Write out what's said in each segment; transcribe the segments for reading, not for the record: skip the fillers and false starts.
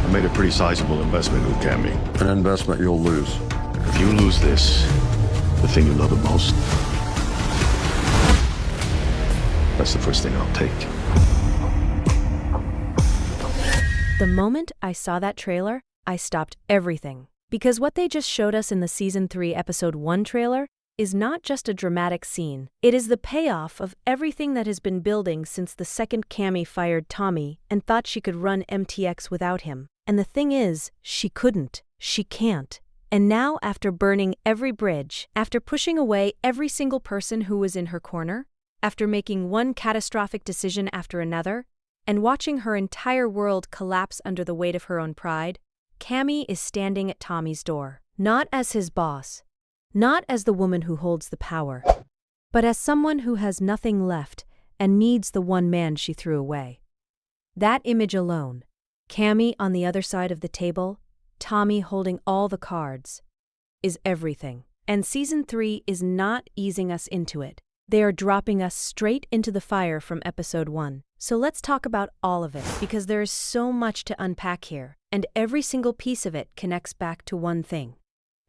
I made a pretty sizable investment with Cami. An investment you'll lose. If you lose this, the thing you love the most, that's the first thing I'll take. The moment I saw that trailer, I stopped everything. Because what they just showed us in the Season 3 Episode 1 trailer is not just a dramatic scene. It is the payoff of everything that has been building since the second Cami fired Tommy and thought she could run MTX without him. And the thing is, she couldn't. She can't. And now, after burning every bridge, after pushing away every single person who was in her corner, after making one catastrophic decision after another, and watching her entire world collapse under the weight of her own pride, Cami is standing at Tommy's door, not as his boss, not as the woman who holds the power, but as someone who has nothing left and needs the one man she threw away. That image alone, Cami on the other side of the table, Tommy holding all the cards, is everything. And Season 3 is not easing us into it. They are dropping us straight into the fire from Episode 1. So let's talk about all of it, because there is so much to unpack here, and every single piece of it connects back to one thing.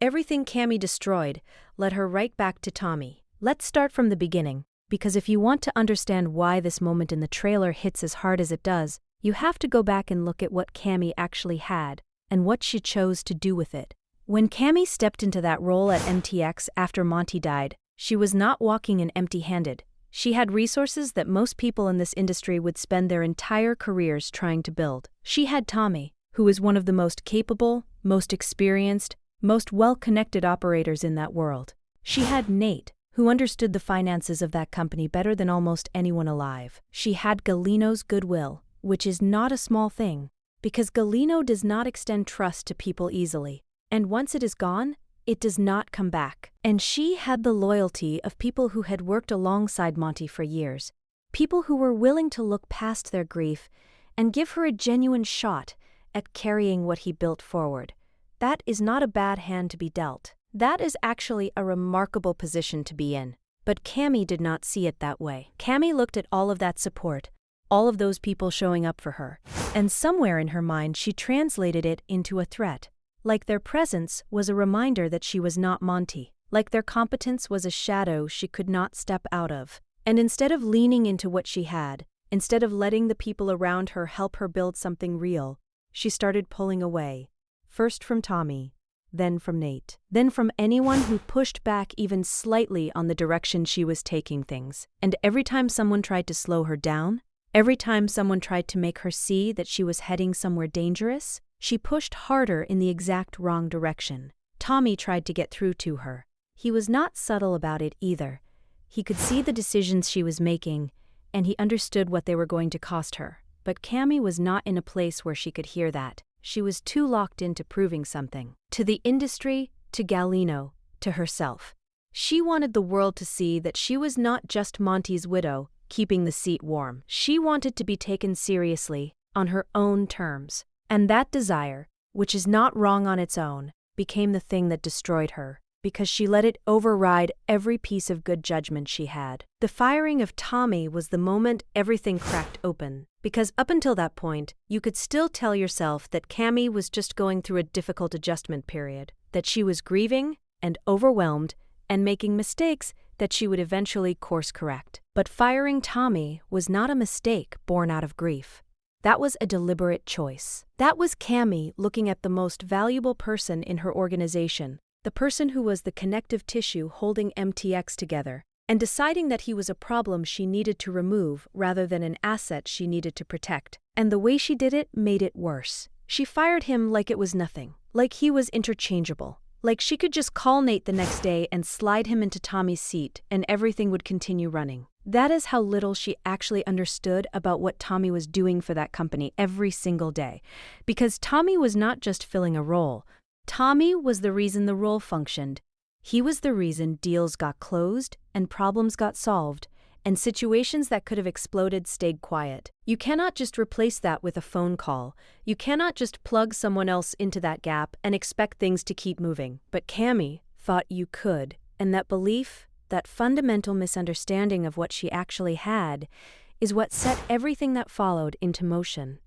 Everything Cami destroyed led her right back to Tommy. Let's start from the beginning, because if you want to understand why this moment in the trailer hits as hard as it does, you have to go back and look at what Cami actually had, and what she chose to do with it. When Cami stepped into that role at MTX after Monty died, she was not walking in empty-handed. She had resources that most people in this industry would spend their entire careers trying to build. She had Tommy, who is one of the most capable, most experienced, most well-connected operators in that world. She had Nate, who understood the finances of that company better than almost anyone alive. She had Galino's goodwill, which is not a small thing, because Galino does not extend trust to people easily, and once it is gone, it does not come back. And she had the loyalty of people who had worked alongside Monty for years, people who were willing to look past their grief and give her a genuine shot at carrying what he built forward. That is not a bad hand to be dealt. That is actually a remarkable position to be in. But Cami did not see it that way. Cami looked at all of that support, all of those people showing up for her, and somewhere in her mind she translated it into a threat. Like their presence was a reminder that she was not Monty. Like their competence was a shadow she could not step out of. And instead of leaning into what she had, instead of letting the people around her help her build something real, she started pulling away. First from Tommy, then from Nate, then from anyone who pushed back even slightly on the direction she was taking things. And every time someone tried to slow her down, every time someone tried to make her see that she was heading somewhere dangerous, she pushed harder in the exact wrong direction. Tommy tried to get through to her. He was not subtle about it either. He could see the decisions she was making, and he understood what they were going to cost her. But Cami was not in a place where she could hear that. She was too locked into proving something. To the industry, to Galino, to herself. She wanted the world to see that she was not just Monty's widow, keeping the seat warm. She wanted to be taken seriously, on her own terms. And that desire, which is not wrong on its own, became the thing that destroyed her, because she let it override every piece of good judgment she had. The firing of Tommy was the moment everything cracked open, because up until that point, you could still tell yourself that Cami was just going through a difficult adjustment period, that she was grieving and overwhelmed and making mistakes that she would eventually course correct. But firing Tommy was not a mistake born out of grief. That was a deliberate choice. That was Cami looking at the most valuable person in her organization, the person who was the connective tissue holding MTX together, and deciding that he was a problem she needed to remove rather than an asset she needed to protect. And the way she did it made it worse. She fired him like it was nothing, like he was interchangeable, like she could just call Nate the next day and slide him into Tommy's seat and everything would continue running. That is how little she actually understood about what Tommy was doing for that company every single day. Because Tommy was not just filling a role. Tommy was the reason the role functioned. He was the reason deals got closed and problems got solved, and situations that could have exploded stayed quiet. You cannot just replace that with a phone call. You cannot just plug someone else into that gap and expect things to keep moving. But Cami thought you could, and that belief, that fundamental misunderstanding of what she actually had, is what set everything that followed into motion.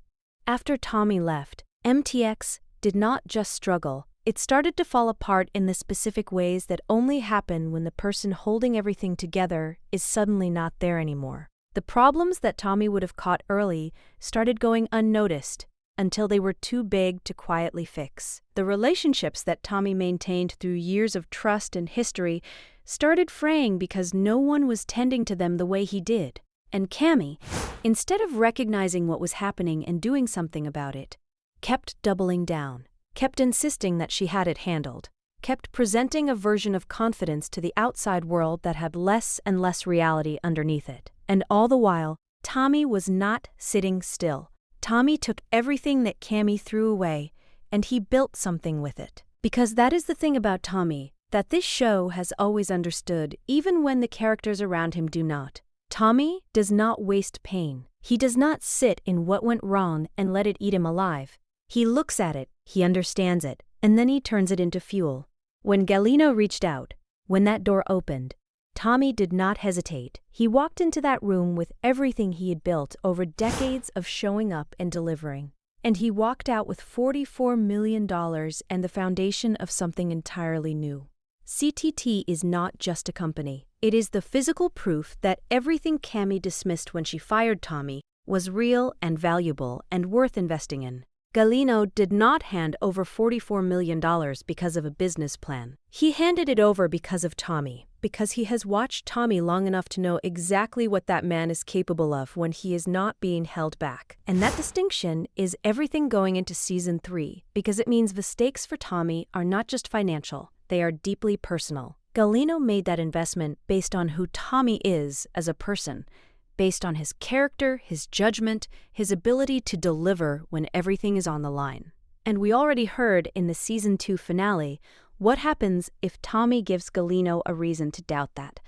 After Tommy left, MTX did not just struggle, it started to fall apart in the specific ways that only happen when the person holding everything together is suddenly not there anymore. The problems that Tommy would have caught early started going unnoticed until they were too big to quietly fix. The relationships that Tommy maintained through years of trust and history started fraying because no one was tending to them the way he did. And Cami, instead of recognizing what was happening and doing something about it, kept doubling down, kept insisting that she had it handled, kept presenting a version of confidence to the outside world that had less and less reality underneath it. And all the while, Tommy was not sitting still. Tommy took everything that Cami threw away, and he built something with it. Because that is the thing about Tommy, that this show has always understood, even when the characters around him do not. Tommy does not waste pain. He does not sit in what went wrong and let it eat him alive. He looks at it, he understands it, and then he turns it into fuel. When Galeno reached out, when that door opened, Tommy did not hesitate. He walked into that room with everything he had built over decades of showing up and delivering. And he walked out with $44 million and the foundation of something entirely new. CTT is not just a company. It is the physical proof that everything Cami dismissed when she fired Tommy was real and valuable and worth investing in. Galeno did not hand over $44 million because of a business plan. He handed it over because of Tommy, because he has watched Tommy long enough to know exactly what that man is capable of when he is not being held back. And that distinction is everything going into Season 3, because it means the stakes for Tommy are not just financial, they are deeply personal. Galeno made that investment based on who Tommy is as a person, based on his character, his judgment, his ability to deliver when everything is on the line. And we already heard in the Season 2 finale what happens if Tommy gives Galeno a reason to doubt that.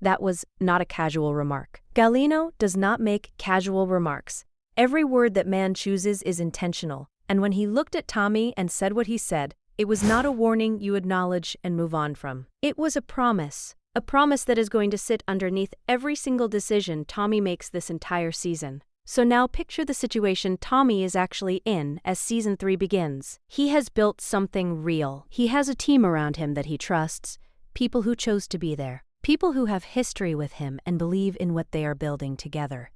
That was not a casual remark. Galeno does not make casual remarks. Every word that man chooses is intentional, and when he looked at Tommy and said what he said, it was not a warning you acknowledge and move on from. It was a promise that is going to sit underneath every single decision Tommy makes this entire season. So now picture the situation Tommy is actually in as Season 3 begins. He has built something real. He has a team around him that he trusts, people who chose to be there, people who have history with him and believe in what they are building together.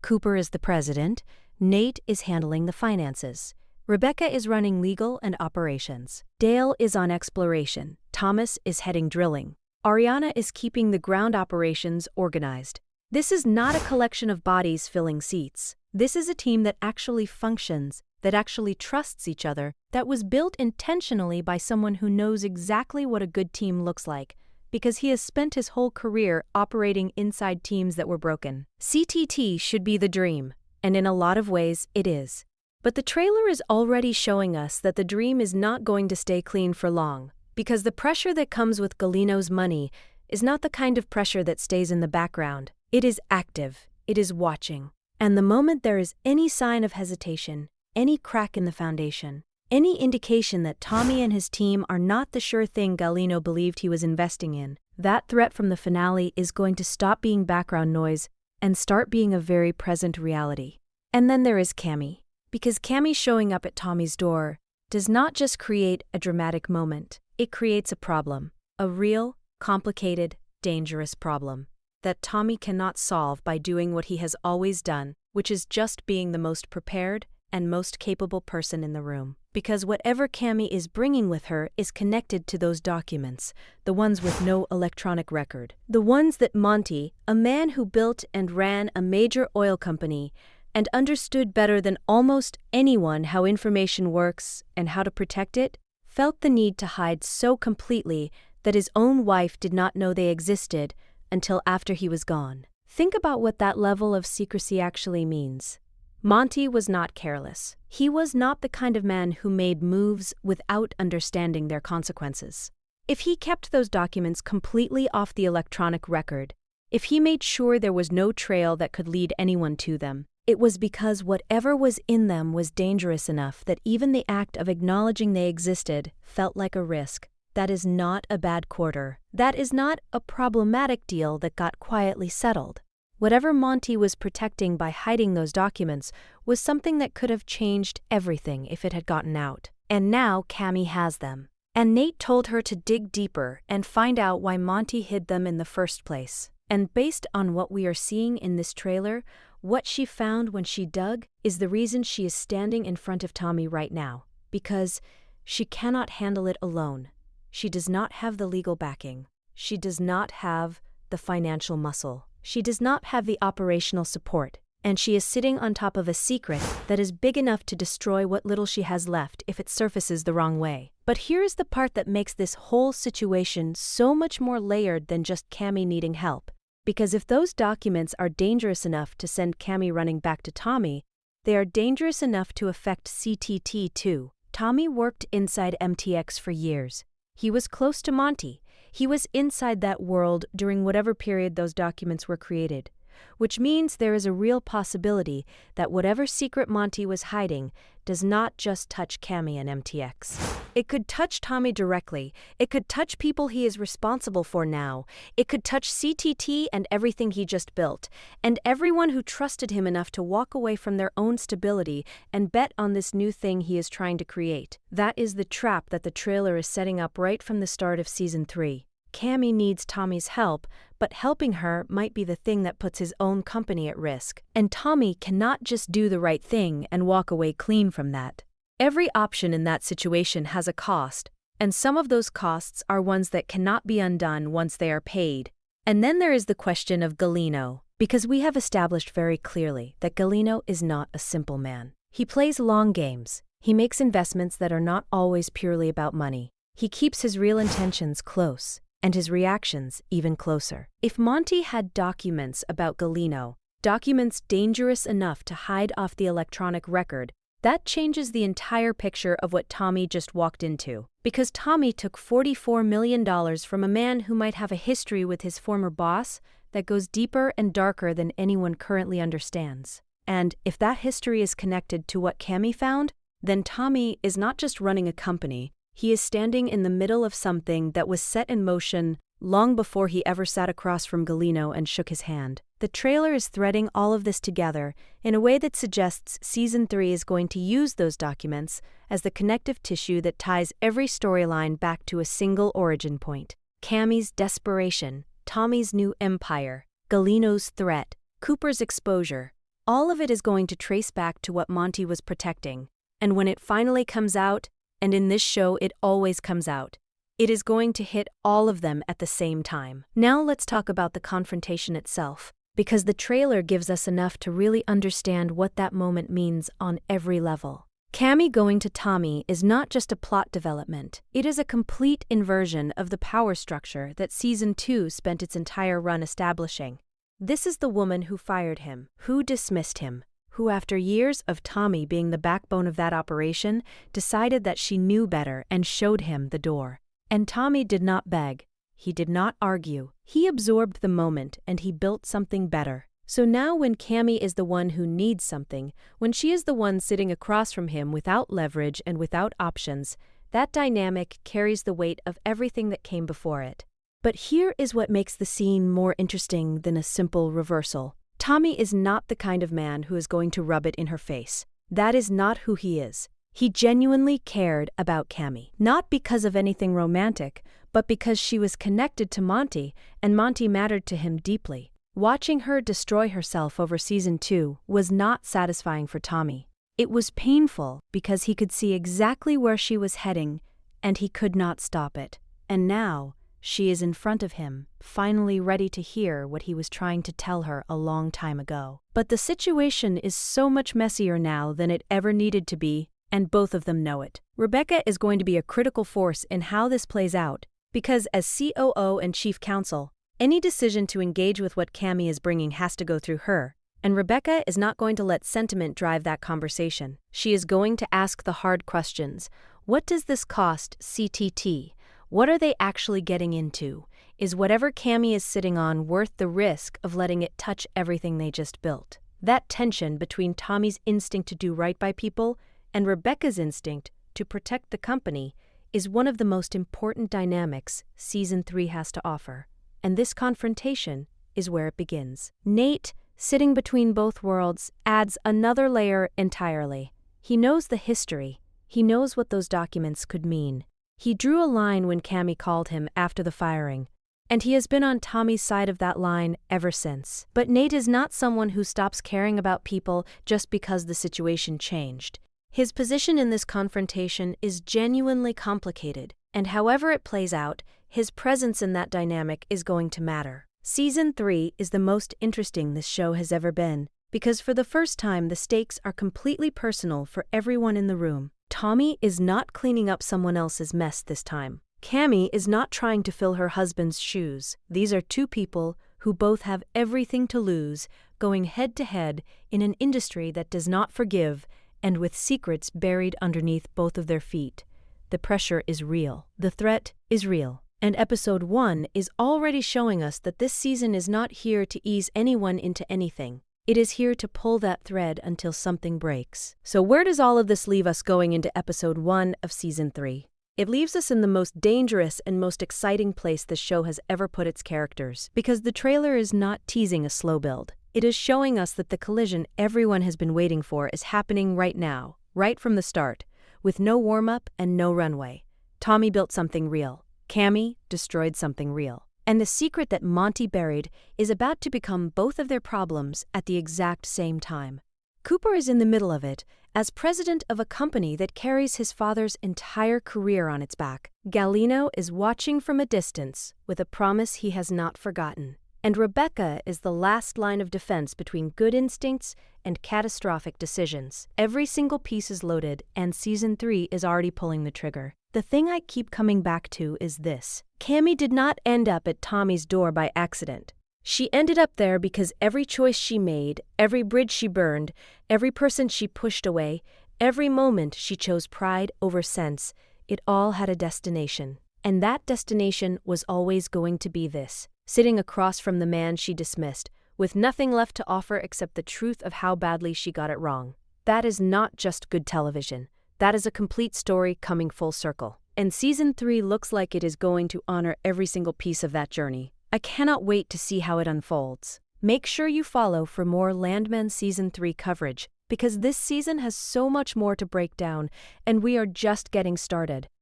Cooper is the president, Nate is handling the finances. Rebecca is running legal and operations. Dale is on exploration. Thomas is heading drilling. Ariana is keeping the ground operations organized. This is not a collection of bodies filling seats. This is a team that actually functions, that actually trusts each other, that was built intentionally by someone who knows exactly what a good team looks like, because he has spent his whole career operating inside teams that were broken. CTT should be the dream, and in a lot of ways it is. But the trailer is already showing us that the dream is not going to stay clean for long, because the pressure that comes with Galeno's money is not the kind of pressure that stays in the background. It is active, it is watching. And the moment there is any sign of hesitation, any crack in the foundation, any indication that Tommy and his team are not the sure thing Galeno believed he was investing in, that threat from the finale is going to stop being background noise and start being a very present reality. And then there is Cami. Because Cami showing up at Tommy's door does not just create a dramatic moment, it creates a problem, a real, complicated, dangerous problem that Tommy cannot solve by doing what he has always done, which is just being the most prepared and most capable person in the room. Because whatever Cami is bringing with her is connected to those documents, the ones with no electronic record. The ones that Monty, a man who built and ran a major oil company, and understood better than almost anyone how information works and how to protect it, felt the need to hide so completely that his own wife did not know they existed until after he was gone. Think about what that level of secrecy actually means. Monty was not careless. He was not the kind of man who made moves without understanding their consequences. If he kept those documents completely off the electronic record, if he made sure there was no trail that could lead anyone to them, it was because whatever was in them was dangerous enough that even the act of acknowledging they existed felt like a risk. That is not a bad quarter. That is not a problematic deal that got quietly settled. Whatever Monty was protecting by hiding those documents was something that could have changed everything if it had gotten out. And now Cami has them. And Nate told her to dig deeper and find out why Monty hid them in the first place. And based on what we are seeing in this trailer, what she found when she dug is the reason she is standing in front of Tommy right now. Because she cannot handle it alone. She does not have the legal backing. She does not have the financial muscle. She does not have the operational support. And she is sitting on top of a secret that is big enough to destroy what little she has left if it surfaces the wrong way. But here is the part that makes this whole situation so much more layered than just Cami needing help. Because if those documents are dangerous enough to send Cami running back to Tommy, they are dangerous enough to affect CTT too. Tommy worked inside MTX for years. He was close to Monty. He was inside that world during whatever period those documents were created. Which means there is a real possibility that whatever secret Monty was hiding does not just touch Cami and MTX. It could touch Tommy directly. It could touch people he is responsible for now. It could touch CTT and everything he just built, and everyone who trusted him enough to walk away from their own stability and bet on this new thing he is trying to create. That is the trap that the trailer is setting up right from the start of Season 3. Cami needs Tommy's help, but helping her might be the thing that puts his own company at risk. And Tommy cannot just do the right thing and walk away clean from that. Every option in that situation has a cost, and some of those costs are ones that cannot be undone once they are paid. And then there is the question of Galino, because we have established very clearly that Galino is not a simple man. He plays long games. He makes investments that are not always purely about money. He keeps his real intentions close, and his reactions even closer. If Monty had documents about Galino, documents dangerous enough to hide off the electronic record, that changes the entire picture of what Tommy just walked into. Because Tommy took $44 million from a man who might have a history with his former boss that goes deeper and darker than anyone currently understands. And if that history is connected to what Cami found, then Tommy is not just running a company. He is standing in the middle of something that was set in motion long before he ever sat across from Galino and shook his hand. The trailer is threading all of this together in a way that suggests Season 3 is going to use those documents as the connective tissue that ties every storyline back to a single origin point. Cami's desperation, Tommy's new empire, Galino's threat, Cooper's exposure, all of it is going to trace back to what Monty was protecting. And when it finally comes out, and in this show it always comes out, it is going to hit all of them at the same time. Now let's talk about the confrontation itself, because the trailer gives us enough to really understand what that moment means on every level. Cami going to Tommy is not just a plot development, it is a complete inversion of the power structure that Season 2 spent its entire run establishing. This is the woman who fired him, who dismissed him, who after years of Tommy being the backbone of that operation, decided that she knew better and showed him the door. And Tommy did not beg. He did not argue. He absorbed the moment and he built something better. So now when Cami is the one who needs something, when she is the one sitting across from him without leverage and without options, that dynamic carries the weight of everything that came before it. But here is what makes the scene more interesting than a simple reversal. Tommy is not the kind of man who is going to rub it in her face. That is not who he is. He genuinely cared about Cami, not because of anything romantic, but because she was connected to Monty, and Monty mattered to him deeply. Watching her destroy herself over Season 2 was not satisfying for Tommy. It was painful because he could see exactly where she was heading, and he could not stop it. And now, she is in front of him, finally ready to hear what he was trying to tell her a long time ago. But the situation is so much messier now than it ever needed to be, and both of them know it. Rebecca is going to be a critical force in how this plays out, because as COO and Chief Counsel, any decision to engage with what Cami is bringing has to go through her, and Rebecca is not going to let sentiment drive that conversation. She is going to ask the hard questions. What does this cost CTT? What are they actually getting into? Is whatever Cami is sitting on worth the risk of letting it touch everything they just built? That tension between Tommy's instinct to do right by people and Rebecca's instinct to protect the company is one of the most important dynamics Season 3 has to offer. And this confrontation is where it begins. Nate, sitting between both worlds, adds another layer entirely. He knows the history. He knows what those documents could mean. He drew a line when Cami called him after the firing, and he has been on Tommy's side of that line ever since. But Nate is not someone who stops caring about people just because the situation changed. His position in this confrontation is genuinely complicated, and however it plays out, his presence in that dynamic is going to matter. Season 3 is the most interesting this show has ever been, because for the first time the stakes are completely personal for everyone in the room. Tommy is not cleaning up someone else's mess this time. Cami is not trying to fill her husband's shoes. These are two people who both have everything to lose, going head-to-head in an industry that does not forgive, and with secrets buried underneath both of their feet. The pressure is real. The threat is real. And episode 1 is already showing us that this season is not here to ease anyone into anything. It is here to pull that thread until something breaks. So where does all of this leave us going into episode 1 of season 3? It leaves us in the most dangerous and most exciting place the show has ever put its characters, because the trailer is not teasing a slow build. It is showing us that the collision everyone has been waiting for is happening right now, right from the start, with no warm-up and no runway. Tommy built something real. Cami destroyed something real. And the secret that Monty buried is about to become both of their problems at the exact same time. Cooper is in the middle of it, as president of a company that carries his father's entire career on its back. Galino is watching from a distance with a promise he has not forgotten. And Rebecca is the last line of defense between good instincts and catastrophic decisions. Every single piece is loaded, and season 3 is already pulling the trigger. The thing I keep coming back to is this. Cami did not end up at Tommy's door by accident. She ended up there because every choice she made, every bridge she burned, every person she pushed away, every moment she chose pride over sense, it all had a destination. And that destination was always going to be this. Sitting across from the man she dismissed, with nothing left to offer except the truth of how badly she got it wrong. That is not just good television. That is a complete story coming full circle. And season 3 looks like it is going to honor every single piece of that journey. I cannot wait to see how it unfolds. Make sure you follow for more Landman season 3 coverage, because this season has so much more to break down, and we are just getting started.